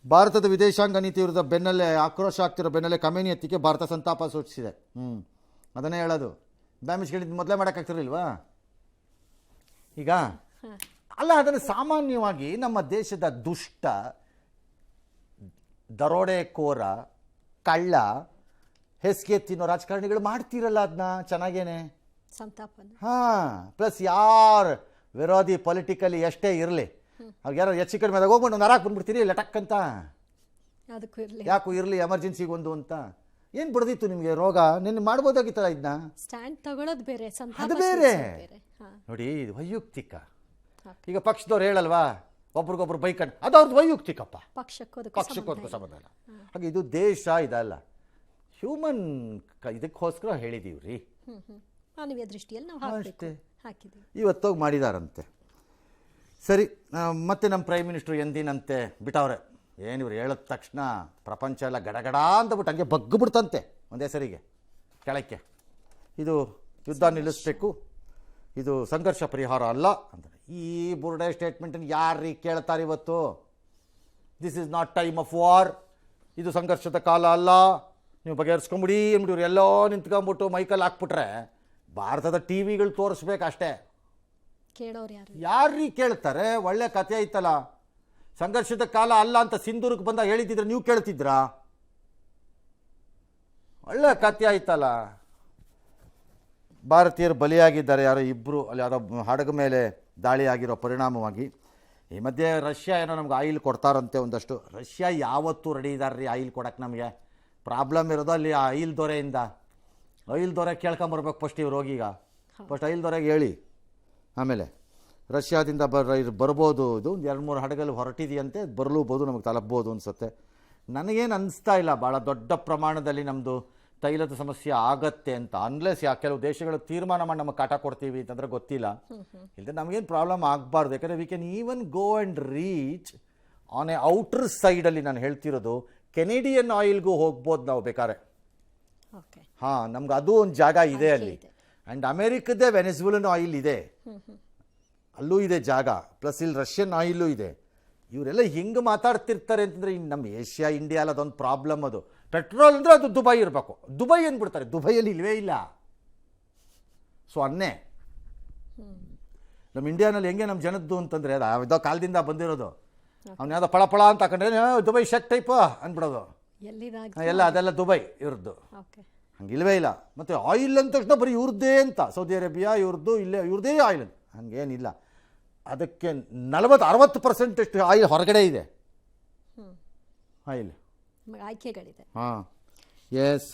ಭಾರತದ ವಿದೇಶಾಂಗ ನೀತಿ ವಿರುದ್ಧ ಬೆನ್ನಲ್ಲೇ ಆಕ್ರೋಶ ಆಗ್ತಿರೋ ಬೆನ್ನಲ್ಲೇ ಖಮೇನಿ ಹತ್ಯೆಗೆ ಭಾರತ ಸಂತಾಪ ಸೂಚಿಸಿದೆ. ಅದನ್ನೇ ಹೇಳೋದು. ಡ್ಯಾಮೇಜ್ ಕೇಳಿದ್ದು ಮೊದಲೇ ಮಾಡೋಕ್ಕಾಗ್ತಿರಲಿಲ್ವಾ? ಈಗ ಅಲ್ಲ, ಅದನ್ನು ಸಾಮಾನ್ಯವಾಗಿ ನಮ್ಮ ದೇಶದ ದುಷ್ಟ ದರೋಡೆಕೋರ ಕಳ್ಳ ಹೆಸ್ಗೆ ತಿನ್ನೋ ರಾಜಕಾರಣಿಗಳು ಮಾಡ್ತಿರಲ್ಲ ಅದನ್ನ ಚೆನ್ನಾಗೇನೆ. ಸಂತಾಪನೆ. ಪ್ಲಸ್ ಯಾರು ವಿರೋಧಿ ಪೊಲಿಟಿಕಲಿ ಎಷ್ಟೇ ಇರಲಿ, ಅವ್ರಿಗೆ ಯಾರು ಹೆಚ್ಚು ಕಡಿಮೆ ಅದಾಗ ಹೋಗ್ಬಿಟ್ಟು ಒಂದು ನರಾಕ್ ಬಂದ್ಬಿಡ್ತೀರಿ ಲಟಕ್ ಅಂತ. ಯಾಕೂ ಇರಲಿ ಎಮರ್ಜೆನ್ಸಿಗೆ ಒಂದು ಅಂತ. ಏನು ಬಿಡ್ದಿತ್ತು ನಿಮಗೆ ರೋಗ? ನಿನ್ನ ಮಾಡ್ಬೋದಾಗಿತ್ತಲ್ಲ ಇದನ್ನ. ಸ್ಟ್ಯಾಂಡ್ ತಗೊಳ್ಳೋದು ಬೇರೆ, ಅದು ಬೇರೆ ನೋಡಿ. ಇದು ವೈಯಕ್ತಿಕ. ಈಗ ಪಕ್ಷದವ್ರು ಹೇಳಲ್ವಾ ಒಬ್ರಿಗೊಬ್ರು ಬೈಕಂಡು, ಅದು ಅವ್ರದ್ದು ವೈಯಕ್ತಿಕಪ್ಪ, ಪಕ್ಷಕ್ಕೋದಕ್ಕೂ ಸಂಬಂಧ ಇಲ್ಲ. ಹಾಗೆ ಇದು ದೇಶ ಇದಲ್ಲ, ಹ್ಯೂಮನ್ ಇದಕ್ಕೋಸ್ಕರ ಹೇಳಿದೀವಿ ರೀ. ಮಾನವೀಯ ದೃಷ್ಟಿಯಲ್ಲಿ ನಾವು ಅಷ್ಟೇ. ಇವತ್ತೋಗಿ ಮಾಡಿದಾರಂತೆ. ಸರಿ, ಮತ್ತೆ ನಮ್ಮ ಪ್ರೈಮ್ ಮಿನಿಸ್ಟ್ರು ಎಂದಿನಂತೆ ಬಿಟ್ಟವ್ರೆ. ಏನಿವ್ರು ಹೇಳಿದ ತಕ್ಷಣ ಪ್ರಪಂಚ ಎಲ್ಲ ಗಡಗಡ ಅಂತಬಿಟ್ಟು ಹಂಗೆ ಬಗ್ಗಿಬಿಡ್ತಂತೆ ಒಂದೇ ಸರಿಗೆ ಕೆಳಕ್ಕೆ. ಇದು ಯುದ್ಧ ನಿಲ್ಲಿಸಬೇಕು, ಇದು ಸಂಘರ್ಷ ಪರಿಹಾರ ಅಲ್ಲ ಅಂದರೆ ಈ ಬುರ್ಡೆ ಸ್ಟೇಟ್ಮೆಂಟನ್ನು ಯಾರೀ ಕೇಳ್ತಾರೆ ಇವತ್ತು? This is not time of war, ಇದು ಸಂಘರ್ಷದ ಕಾಲ ಅಲ್ಲ, ನೀವು ಬಗೆಹರಿಸ್ಕೊಂಬಿಡಿ ಅಂದ್ಬಿಟ್ಟು ಇವ್ರು ಎಲ್ಲೋ ನಿಂತ್ಕೊಂಡ್ಬಿಟ್ಟು ಮೈಕಲ್ಲಿ ಹಾಕ್ಬಿಟ್ರೆ ಭಾರತದ ಟಿ ವಿಗಳು ತೋರಿಸ್ಬೇಕಷ್ಟೇ. ಯಾರೀ ಕೇಳ್ತಾರೆ? ಒಳ್ಳೆ ಕಥೆ ಐತಲ್ಲ. ಸಂಘರ್ಷದ ಕಾಲ ಅಲ್ಲ ಅಂತ ಸಿಂಧೂರಿಗೆ ಬಂದಾಗ ಹೇಳಿದ್ದಿದ್ರೆ ನೀವು ಕೇಳ್ತಿದ್ರಾ? ಒಳ್ಳೆ ಕಥೆ ಆಯ್ತಲ್ಲ. ಭಾರತೀಯರು ಬಲಿಯಾಗಿದ್ದಾರೆ, ಯಾರೋ ಇಬ್ಬರು ಅಲ್ಲಿ ಯಾವುದೋ ಹಡಗು ಮೇಲೆ ದಾಳಿ ಆಗಿರೋ ಪರಿಣಾಮವಾಗಿ. ಈ ಮಧ್ಯೆ ರಷ್ಯಾ ಏನೋ ನಮ್ಗೆ ಆಯಿಲ್ ಕೊಡ್ತಾರಂತೆ ಒಂದಷ್ಟು. ರಷ್ಯಾ ಯಾವತ್ತೂ ರೆಡಿ ಇದ್ದಾರೆ ರೀ ಆಯಿಲ್ ಕೊಡೋಕ್ಕೆ. ನಮಗೆ ಪ್ರಾಬ್ಲಮ್ ಇರೋದು ಅಲ್ಲಿ ಆ ಆಯಿಲ್ ದೊರೆಯಿಂದ. ಆಯಿಲ್ ದೊರೆ ಕೇಳ್ಕೊಂಬರ್ಬೇಕು ಫಸ್ಟ್ ಇವ್ರು ಹೋಗೀಗ. ಫಸ್ಟ್ ಆಯಿಲ್ ದೊರೆಗೆ ಹೇಳಿ, ಆಮೇಲೆ ರಷ್ಯಾದಿಂದ ಬರ್ಬೋದು. ಇದು ಒಂದು 2-3 ಹಡಗಲ್ಲಿ ಹೊರಟಿದೆಯಂತೆ, ಬರಲೂಬೋದು, ನಮಗೆ ತಲುಪ್ಬೋದು ಅನಿಸುತ್ತೆ. ನನಗೇನು ಅನಿಸ್ತಾ ಇಲ್ಲ ಭಾಳ ದೊಡ್ಡ ಪ್ರಮಾಣದಲ್ಲಿ ನಮ್ಮದು ತೈಲದ ಸಮಸ್ಯೆ ಆಗತ್ತೆ ಅಂತ. ಅನ್ಲೆಸ್ ಕೆಲವು ದೇಶಗಳು ತೀರ್ಮಾನ ಮಾಡಿ ನಮಗೆ ಕಾಟ ಕೊಡ್ತೀವಿ ಅಂತಂದರೆ ಗೊತ್ತಿಲ್ಲ. ಇಲ್ಲದೆ ನಮಗೇನು ಪ್ರಾಬ್ಲಮ್ ಆಗಬಾರ್ದು. ಯಾಕಂದರೆ we can even go and reach on A outer ಸೈಡಲ್ಲಿ. ನಾನು ಹೇಳ್ತಿರೋದು ಕೆನೇಡಿಯನ್ ಆಯಿಲ್ಗೂ ಹೋಗ್ಬೋದು ನಾವು ಬೇಕಾದ್ರೆ. ನಮ್ಗೆ ಅದು ಒಂದು ಜಾಗ ಇದೆ ಅಲ್ಲಿ. ಆ್ಯಂಡ್ ಅಮೇರಿಕದ್ದೇ ವೆನೆಜುವೆಲನ್ ಆಯಿಲ್ ಇದೆ, ಅಲ್ಲೂ ಇದೆ ಜಾಗ. ಪ್ಲಸ್ ಇಲ್ಲಿ ರಷ್ಯನ್ ಆಯಿಲು ಇದೆ. ಇವರೆಲ್ಲ ಹಿಂಗೆ ಮಾತಾಡ್ತಿರ್ತಾರೆ ಅಂತಂದರೆ ಇನ್ನು ನಮ್ಮ ಏಷ್ಯಾ ಇಂಡಿಯಾ ಅಲ್ಲ, ಅದೊಂದು ಪ್ರಾಬ್ಲಮ್. ಅದು ಪೆಟ್ರೋಲ್ ಅಂದರೆ ಅದು ದುಬೈ ಇರಬೇಕು. ದುಬೈ ಅಂದ್ಬಿಡ್ತಾರೆ, ದುಬೈಯಲ್ಲಿ ಇಲ್ವೇ ಇಲ್ಲ. ಸೊ ಅನ್ನೇ ನಮ್ಮ ಇಂಡಿಯಾನಲ್ಲಿ ಹೆಂಗೆ ನಮ್ಮ ಜನದ್ದು ಅಂತಂದರೆ ಅದು ಯಾವುದೋ ಕಾಲದಿಂದ ಬಂದಿರೋದು. ಅವ್ನು ಯಾವುದೋ ಪಳ ಅಂತ ಹಾಕೊಂಡ್ರೆ ದುಬೈ ಶೆಕ್ ಟೈಪ್ ಅಂದ್ಬಿಡೋದು ಎಲ್ಲ, ಅದೆಲ್ಲ ದುಬೈ ಇವ್ರದ್ದು. ಹಂಗಿಲ್ವೇ ಇಲ್ಲ. ಮತ್ತು ಆಯಿಲ್ ಅಂದ ತಕ್ಷಣ ಬರೀ ಇವ್ರದ್ದೇ ಅಂತ, ಸೌದಿ ಅರೇಬಿಯಾ ಇವ್ರದ್ದು, ಇಲ್ಲೇ ಇವ್ರದ್ದೇ ಆಯಿಲ್ ಅಂತ ಹಂಗೇನಿಲ್ಲ. ಅದಕ್ಕೆ 40-60% ಆಯಿಲ್ ಹೊರಗಡೆ ಇದೆ, ಆಯಿಲ್ ಆಯ್ಕೆಗಳಿದೆ. ಎಸ್.